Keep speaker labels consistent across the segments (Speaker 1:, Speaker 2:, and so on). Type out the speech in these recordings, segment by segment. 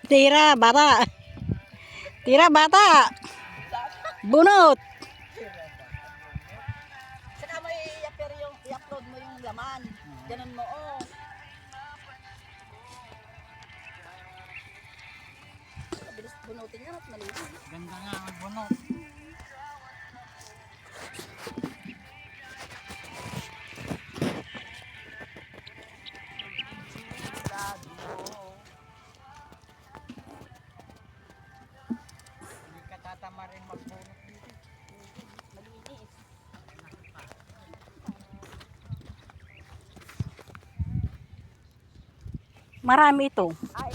Speaker 1: Tira, bata. Tira, bata. Bunot.
Speaker 2: Saka mo i-upload mo yung laman. Ganun mo, oh. Mabilis bunutin yan at malinis.
Speaker 3: Ganda nga magbunot. Hindi ka tatama rin magbunot dito.
Speaker 2: Malinis.
Speaker 1: Marami ito.
Speaker 2: Ay,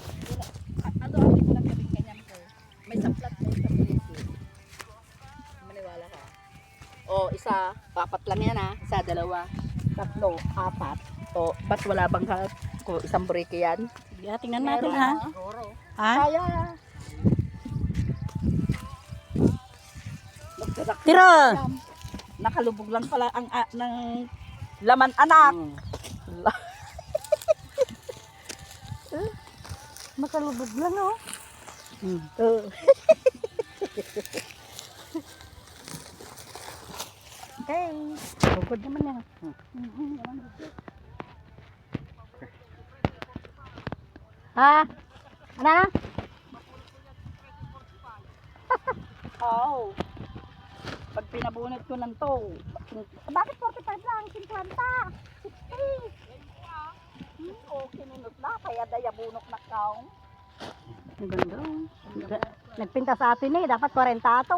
Speaker 2: ano ang ko lang gawin ganyan ko. May saplat na isa po. Maniwala ka. O, isa, apat lang yan ha. Isa, dalawa, tatlo, apat. O, ba't wala bang ko isang burike yan?
Speaker 1: Yeah, tingnan natin ha.
Speaker 3: Siguro.
Speaker 1: Ha?
Speaker 2: Kaya.
Speaker 1: Tira.
Speaker 2: Nakalubog lang pala ang ng laman anak.
Speaker 1: Makalubog lang oh. Okay. Bukod naman yan. Ha? Ano na?
Speaker 2: Oh. Pag pinabunot ko ng to. Bakit 45 lang? 50. 60. Oh, kinunot na. Kaya dayabunok na kaong.
Speaker 1: Ang ganda oh. Nagpinta sa atin eh. Dapat 40 ito.